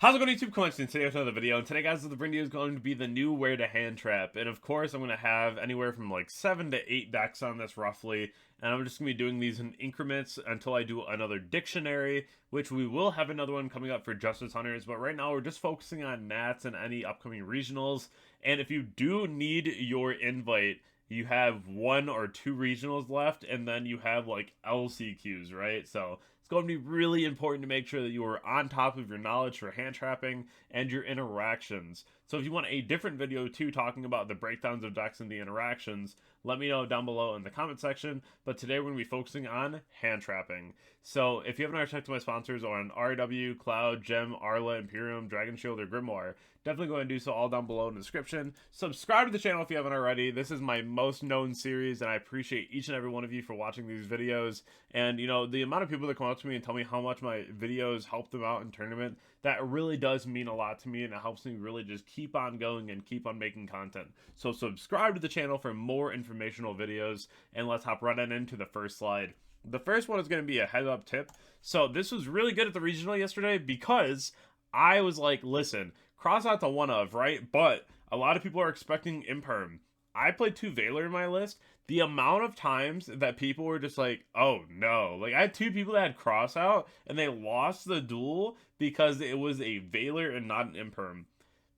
How's it going, YouTube? Coincidence. Today with another video, and today, guys, the video is going to be the new Where to Handtrap, and of course, I'm going to have anywhere from like 7 to 8 decks on this roughly, and I'm just going to be doing these in increments until I do another dictionary, which we will have another one coming up for Justice Hunters, but right now we're just focusing on Nats and any upcoming regionals, and if you do need your invite, you have 1 or 2 regionals left, and then you have like LCQs, right? So it's going to be really important to make sure that you are on top of your knowledge for hand trapping and your interactions. So if you want a different video too, talking about the breakdowns of decks and the interactions, let me know down below in the comment section. But today we're going to be focusing on hand trapping. So if you haven't already checked out my sponsors on RW, Cloud, Gem, Arla, Imperium, Dragonshield, or Grimoire, definitely go ahead and do so all down below in the description. Subscribe to the channel if you haven't already. This is my most known series, and I appreciate each and every one of you for watching these videos. And, you know, the amount of people that come up to me and tell me how much my videos help them out in tournament, that really does mean a lot to me, and it helps me really just keep on going and keep on making content. So subscribe to the channel for more informational videos, and let's hop right on into the first slide. The first one is going to be a head-up tip. So this was really good at the regional yesterday because I was like, listen, cross out the one of, right? But a lot of people are expecting Imperium. I played 2 Valor in my list. The amount of times that people were just like, oh no. Like, I had 2 people that had cross out, and they lost the duel because it was a Valor and not an Imperium.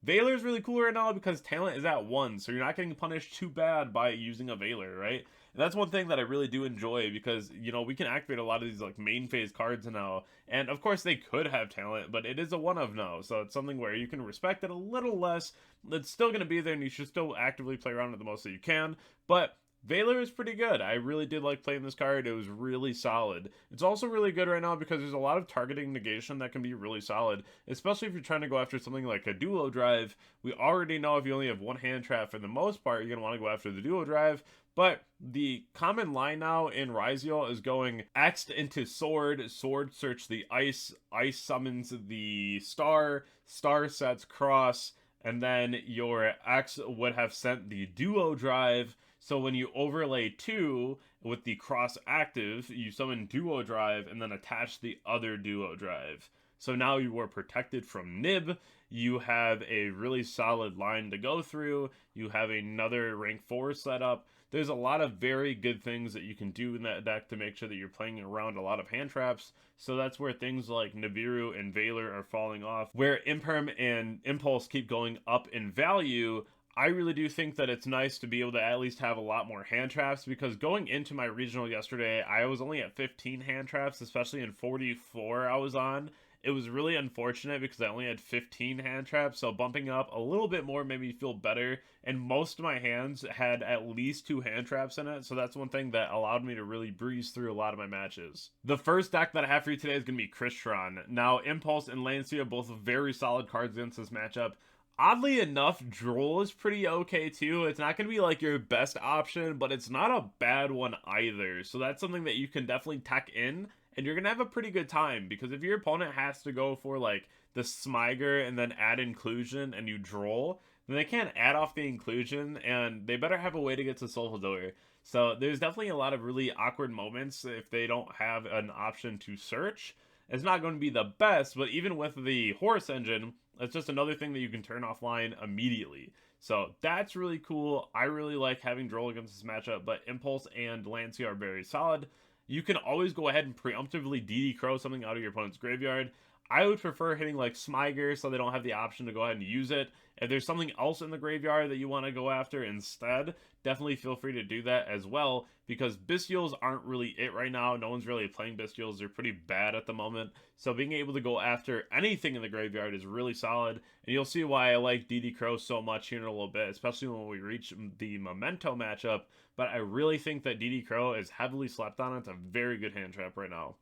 Valor is really cool right now because talent is at 1, so you're not getting punished too bad by using a Valor, right? And that's one thing that I really do enjoy because, you know, we can activate a lot of these, like, main phase cards now. And, of course, they could have talent, but it is a one of now. So it's something where you can respect it a little less. It's still going to be there, and you should still actively play around it the most that you can. But Valor is pretty good. I really did like playing this card. It was really solid. It's also really good right now because there's a lot of targeting negation that can be really solid, especially if you're trying to go after something like a duo drive. We already know if you only have 1 hand trap, for the most part, you're going to want to go after the duo drive. But the common line now in Ryziel is going X into Sword, Sword search the Ice, Ice summons the Star, Star sets Cross, and then your X would have sent the duo drive. So when you overlay 2 with the cross active, you summon duo drive and then attach the other duo drive. So now you are protected from Nib. You have a really solid line to go through. You have another rank 4 setup. There's a lot of very good things that you can do in that deck to make sure that you're playing around a lot of hand traps. So that's where things like Nibiru and Valor are falling off. Where Imperm and Impulse keep going up in value, I really do think that it's nice to be able to at least have a lot more hand traps, because going into my regional yesterday, I was only at 15 hand traps, especially in 44 I was on. It was really unfortunate because I only had 15 hand traps, so bumping up a little bit more made me feel better, and most of my hands had at least 2 hand traps in it, so that's one thing that allowed me to really breeze through a lot of my matches. The first deck that I have for you today is going to be Kishron. Now, Impulse and Lancia, both very solid cards against this matchup. Oddly enough, Droll is pretty okay too. It's not going to be like your best option, but it's not a bad one either. So that's something that you can definitely tech in, and you're going to have a pretty good time, because if your opponent has to go for like the Smiger and then add inclusion and you Droll, then they can't add off the inclusion, and they better have a way to get to Solvador. So there's definitely a lot of really awkward moments if they don't have an option to search. It's not going to be the best, but even with the Horse Engine, it's just another thing that you can turn offline immediately. So that's really cool. I really like having Droll against this matchup, but Impulse and Lancia are very solid. You can always go ahead and preemptively DD Crow something out of your opponent's graveyard. I would prefer hitting like Smiger so they don't have the option to go ahead and use it. If there's something else in the graveyard that you want to go after instead, definitely feel free to do that as well, because Bestials aren't really it right now. No one's really playing Bestials. They're pretty bad at the moment. So being able to go after anything in the graveyard is really solid, and you'll see why I like DD Crow so much here in a little bit, especially when we reach the Memento matchup. But I really think that DD Crow is heavily slept on. It's a very good hand trap right now.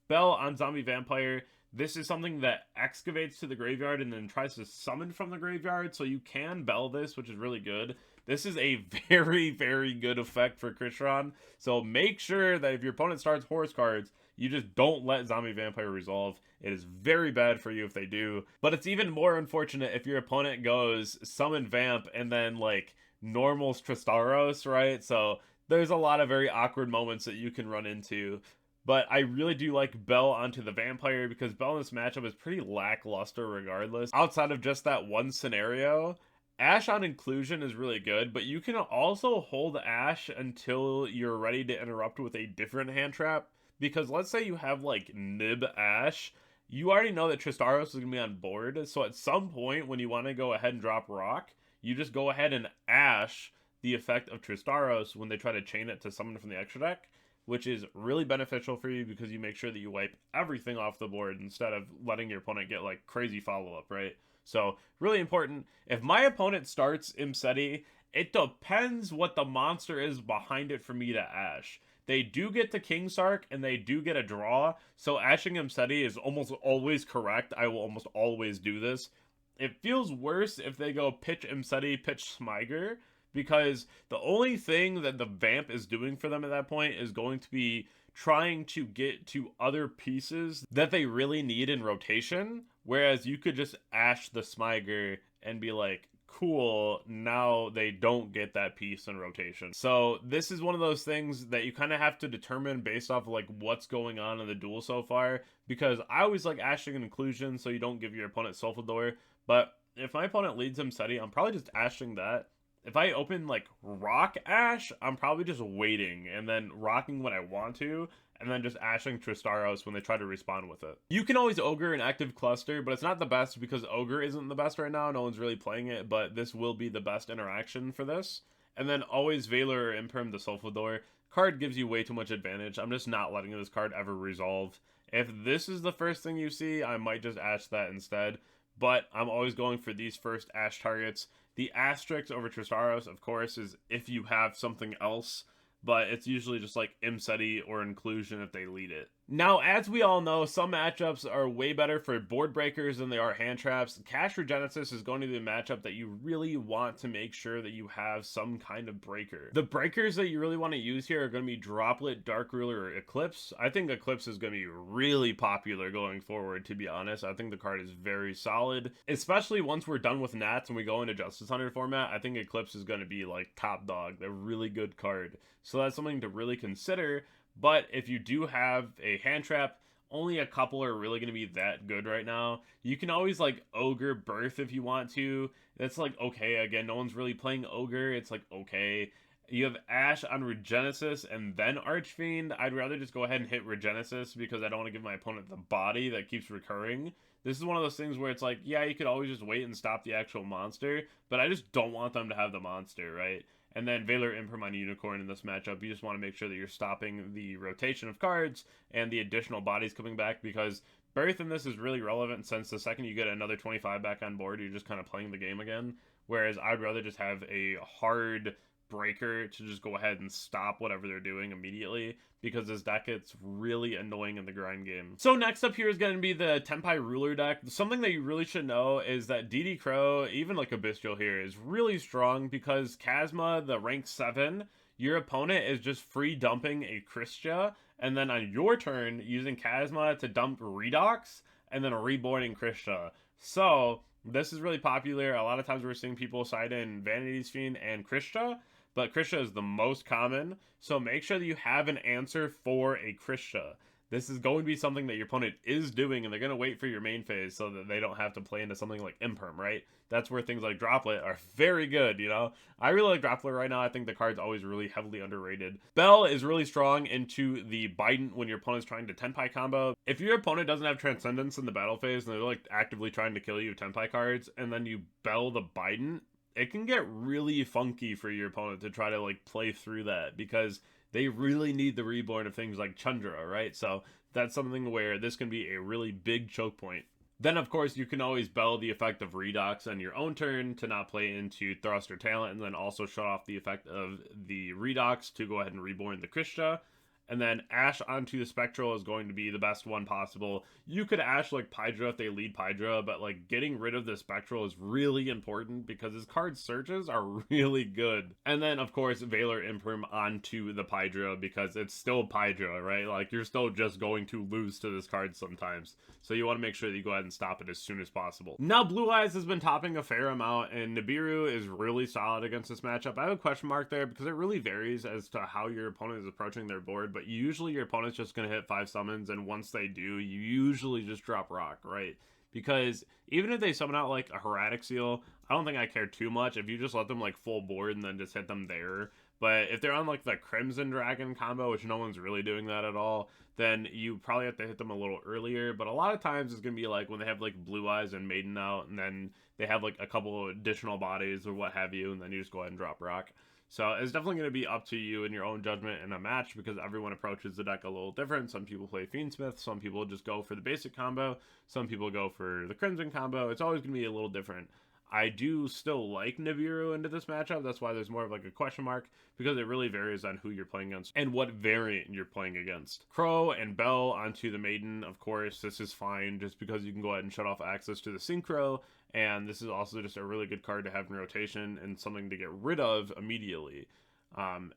Bell on Zombie Vampire. This is something that excavates to the graveyard and then tries to summon from the graveyard, so you can Bell this, which is really good. This is a very, very good effect for Kishron, so make sure that if your opponent starts horse cards, you just don't let Zombie Vampire resolve. It is very bad for you if they do, but it's even more unfortunate if your opponent goes Summon Vamp and then, like, normals Tristaros, right? So there's a lot of very awkward moments that you can run into. But I really do like Bell onto the Vampire because Bell in this matchup is pretty lackluster regardless. Outside of just that one scenario, Ash on Inclusion is really good, but you can also hold Ash until you're ready to interrupt with a different hand trap. Because let's say you have like Nib Ash, you already know that Tristaros is going to be on board, so at some point when you want to go ahead and drop Rock, you just go ahead and Ash the effect of Tristaros when they try to chain it to someone from the extra deck, which is really beneficial for you because you make sure that you wipe everything off the board instead of letting your opponent get like crazy follow-up, right? So really important. If my opponent starts Imseti, it depends what the monster is behind it for me to Ash. They do get the King Sark and they do get a draw, so ashing Imseti is almost always correct. I will almost always do this. It feels worse if they go pitch Imseti, pitch Smiger, because the only thing that the Vamp is doing for them at that point is going to be trying to get to other pieces that they really need in rotation, whereas you could just ash the Smiger and be like, cool, now they don't get that piece in rotation. So this is one of those things that you kind of have to determine based off of like what's going on in the duel so far, because I always like ashing an inclusion so you don't give your opponent Sulfador, but if my opponent leads him Seti, I'm probably just ashing that. If I open like Rock Ash, I'm probably just waiting and then rocking when I want to, and then just ashing Tristaros when they try to respond with it. You can always Ogre an active cluster, but it's not the best because Ogre isn't the best right now. No one's really playing it, but this will be the best interaction for this. And then always Valor or Imperium the Sulfador. Card gives you way too much advantage. I'm just not letting this card ever resolve. If this is the first thing you see, I might just ash that instead. But I'm always going for these first ash targets. The asterisk over Tristaros, of course, is if you have something else, but it's usually just like Imseti or Inclusion if they lead it. Now, as we all know, some matchups are way better for board breakers than they are hand traps. Cash Regenesis is going to be a matchup that you really want to make sure that you have some kind of breaker. The breakers that you really want to use here are going to be Droplet, Dark Ruler, or Eclipse. I think Eclipse is going to be really popular going forward, to be honest. I think the card is very solid, especially once we're done with Nats and we go into Justice Hunter format. I think Eclipse is going to be like top dog. They're a really good card. So that's something to really consider. But if you do have a hand trap, only a couple are really going to be that good right now. You can always like Ogre Birth if you want to. That's like okay. Again, no one's really playing Ogre. It's like okay. You have Ash on Regenesis and then Archfiend. I'd rather just go ahead and hit Regenesis because I don't want to give my opponent the body that keeps recurring. This is one of those things where it's like, yeah, you could always just wait and stop the actual monster, but I just don't want them to have the monster, right? And then Valor Imperium on Unicorn in this matchup, you just want to make sure that you're stopping the rotation of cards and the additional bodies coming back, because Birth in this is really relevant since the second you get another 25 back on board, you're just kind of playing the game again. Whereas I'd rather just have a hard breaker to just go ahead and stop whatever they're doing immediately, because this deck gets really annoying in the grind game. So next up here is going to be the Tempai Ruler deck. Something that you really should know is that DD Crow, even like Abyssal here, is really strong because Chasma, the rank 7, your opponent is just free dumping a Christia, and then on your turn using Chasma to dump Redox and then reborning Christia. So this is really popular. A lot of times we're seeing people side in Vanity's Fiend and Christia, but Christia is the most common, so make sure that you have an answer for a Christia. This is going to be something that your opponent is doing, and they're going to wait for your main phase so that they don't have to play into something like Imperm, right? That's where things like Droplet are very good, you know? I really like Droplet right now. I think the card's always really heavily underrated. Bell is really strong into the Bident when your opponent's trying to Tempai combo. If your opponent doesn't have Transcendence in the battle phase and they're like actively trying to kill you with Tempai cards, and then you Bell the Bident, it can get really funky for your opponent to try to like play through that, because they really need the reborn of things like Chandra, right? So that's something where this can be a really big choke point. Then, of course, you can always Bell the effect of Redox on your own turn to not play into Thrust or Talent, and then also shut off the effect of the Redox to go ahead and reborn the Christia. And then Ash onto the Spectral is going to be the best one possible. You could Ash like Pydra if they lead Pydra, but like getting rid of the Spectral is really important because his card searches are really good. And then of course Valor Imperium onto the Pydra because it's still Pydra, right? Like you're still just going to lose to this card sometimes. So you want to make sure that you go ahead and stop it as soon as possible. Now Blue Eyes has been topping a fair amount, and Nibiru is really solid against this matchup. I have a question mark there because it really varies as to how your opponent is approaching their board. but usually your opponent's just going to hit 5 summons, and once they do, you usually just drop rock, right? Because even if they summon out like a Heretic Seal, I don't think I care too much if you just let them like full board and then just hit them there. But if they're on like the Crimson Dragon combo, which no one's really doing that at all, then you probably have to hit them a little earlier. But a lot of times it's going to be like when they have like Blue Eyes and Maiden out, and then they have like a couple of additional bodies or what have you, and then you just go ahead and drop rock. So it's definitely going to be up to you and your own judgment in a match, because everyone approaches the deck a little different. Some people play Fiendsmith, some people just go for the basic combo, some people go for the Crimson combo. It's always going to be a little different. I do still like Nibiru into this matchup. That's why there's more of like a question mark, because it really varies on who you're playing against and what variant you're playing against. Crow and Bell onto the Maiden, of course, this is fine just because you can go ahead and shut off access to the Synchro, and this is also just a really good card to have in rotation and something to get rid of immediately.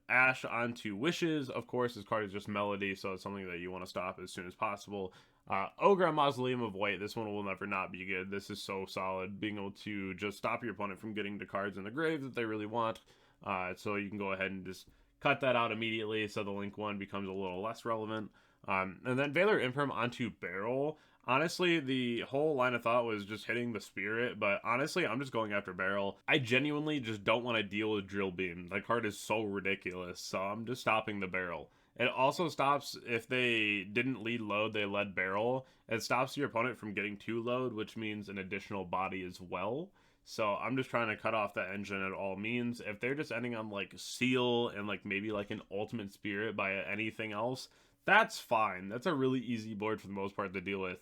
Ash onto Wishes, of course, this card is just Melody, so it's something that you want to stop as soon as possible. Ogre Mausoleum of White, this one will never not be good. This is so solid, being able to just stop your opponent from getting the cards in the grave that they really want. So you can go ahead and just cut that out immediately, so the Link one becomes a little less relevant. And then Valor Imperium onto Barrel. Honestly, the whole line of thought was just hitting the Spirit, but honestly, I'm just going after Barrel. I genuinely just don't want to deal with Drill Beam. That card is so ridiculous, so I'm just stopping the Barrel. It also stops, if they didn't lead load, they led Barrel. It stops your opponent from getting 2 load, which means an additional body as well. So I'm just trying to cut off that engine at all means. If they're just ending on like Seal and like maybe like an Ultimate Spirit by anything else, that's fine. That's a really easy board for the most part to deal with.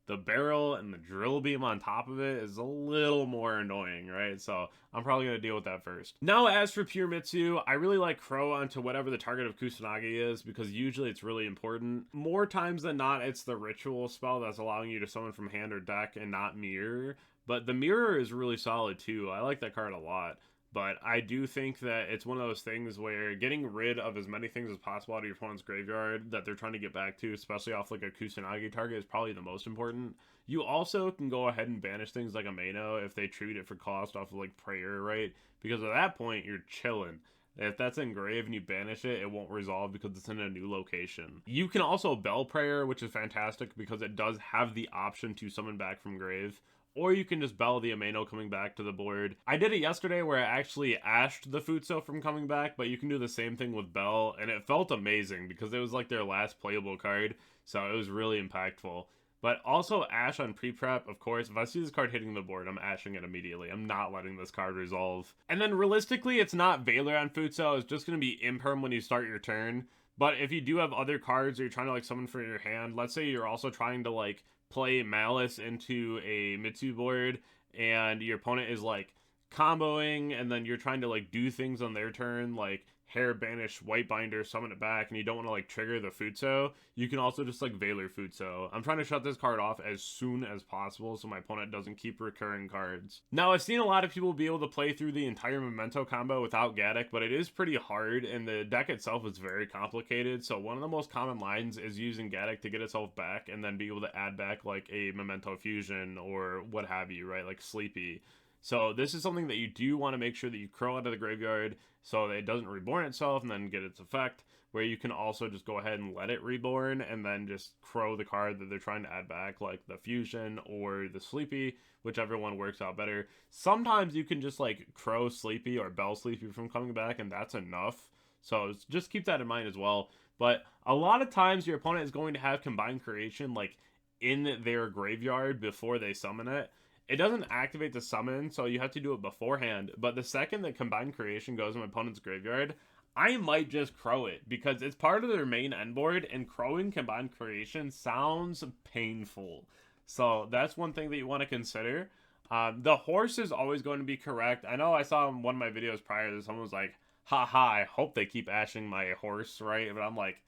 The Barrel and the Drill Beam on top of it is a little more annoying, right? So I'm probably going to deal with that first. Now, as for pure Mitsu, I really like Crow onto whatever the target of Kusanagi is, because usually it's really important. More times than not, it's the Ritual spell that's allowing you to summon from hand or deck and not Mirror. But the Mirror is really solid too. I like that card a lot. But I do think that it's one of those things where getting rid of as many things as possible out of your opponent's graveyard that they're trying to get back to, especially off like a Kusanagi target, is probably the most important. You also can go ahead and banish things like a Mano if they treat it for cost off of like Prayer, right? Because at that point, you're chilling. If that's engraved and you banish it, it won't resolve because it's in a new location. You can also Bell Prayer, which is fantastic because it does have the option to summon back from grave. Or you can just Bell the Ameno coming back to the board. I did it yesterday where I actually ashed the Futso from coming back, but you can do the same thing with Bell, and it felt amazing because it was like their last playable card, so it was really impactful. But also Ash on pre-prep, of course. If I see this card hitting the board, I'm ashing it immediately. I'm not letting this card resolve. And then realistically, it's not Valor on Futso. It's just going to be Imperm when you start your turn. But if you do have other cards or you're trying to like summon for your hand, let's say you're also trying to like play Malice into a Mitsu board and your opponent is like comboing and then you're trying to like do things on their turn, like Hair Banish, White Binder, summon it back, and you don't want to like trigger the Futso, you can also just like Valor Futso. I'm trying to shut this card off as soon as possible so my opponent doesn't keep recurring cards. Now, I've seen a lot of people be able to play through the entire Memento combo without Gaddock, but it is pretty hard and the deck itself is very complicated. So one of the most common lines is using Gaddock to get itself back and then be able to add back like a Memento Fusion or what have you, right? Like Sleepy. So this is something that you do want to make sure that you Crow out of the graveyard so that it doesn't reborn itself and then get its effect, where you can also just go ahead and let it reborn and then just Crow the card that they're trying to add back, like the Fusion or the Sleepy, whichever one works out better. Sometimes you can just like Crow Sleepy or Bell Sleepy from coming back and that's enough. So just keep that in mind as well. But a lot of times your opponent is going to have Combined Creation like in their graveyard before they summon it. It doesn't activate the summon, so you have to do it beforehand. But the second that Combined Creation goes in my opponent's graveyard, I might just Crow it because it's part of their main end board, and crowing Combined Creation sounds painful. So that's one thing that you want to consider. The horse is always going to be correct. I know I saw in one of my videos prior that someone was like, haha, I hope they keep ashing my horse, right? But I'm like,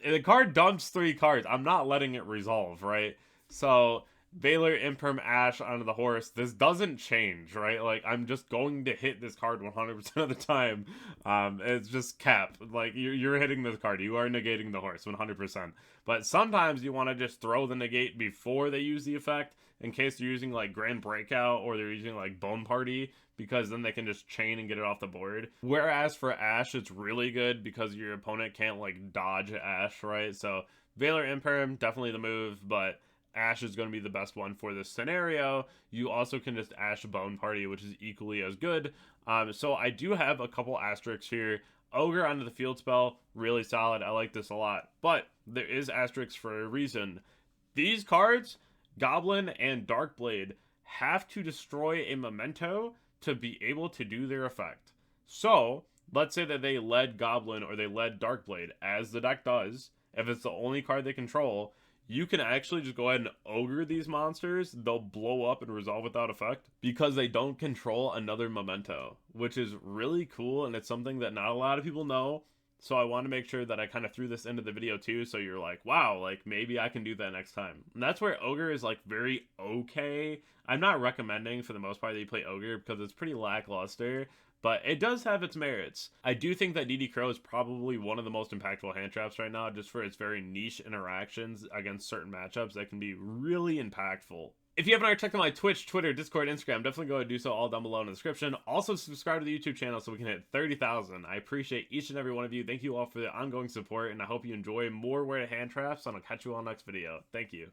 the card dumps 3 cards. I'm not letting it resolve, right? So Valor, Imperm, Ash onto the horse. This doesn't change, right? Like, I'm just going to hit this card 100% of the time. It's just cap. Like, you're hitting this card. You are negating the horse 100%. But sometimes you want to just throw the negate before they use the effect, in case they're using like Grand Breakout or they're using like Bone Party, because then they can just chain and get it off the board. Whereas for Ash, it's really good because your opponent can't like dodge Ash, right? So Valor Imperium, definitely the move, but Ash is going to be the best one for this scenario. You also can just Ash Bone Party, which is equally as good. So I do have a couple asterisks here. Ogre onto the field spell, really solid. I like this a lot. But there is asterisks for a reason. These cards, Goblin and Darkblade, have to destroy a memento to be able to do their effect. So, let's say that they led Goblin or they led Darkblade, as the deck does. If it's the only card they control, you can actually just go ahead and ogre these monsters. They'll blow up and resolve without effect because they don't control another memento, which is really cool, and it's something that not a lot of people know. So I want to make sure that I kind of threw this into the video too, so you're like, wow, like maybe I can do that next time. And that's where Ogre is like very okay. I'm not recommending for the most part that you play Ogre because it's pretty lackluster, but it does have its merits. I do think that DD Crow is probably one of the most impactful hand traps right now, just for its very niche interactions against certain matchups that can be really impactful. If you haven't already checked out my Twitch, Twitter, Discord, Instagram, definitely go and do so, all down below in the description. Also, subscribe to the YouTube channel so we can hit 30,000. I appreciate each and every one of you. Thank you all for the ongoing support, and I hope you enjoy more Where to Hand Traps, and I'll catch you all next video. Thank you.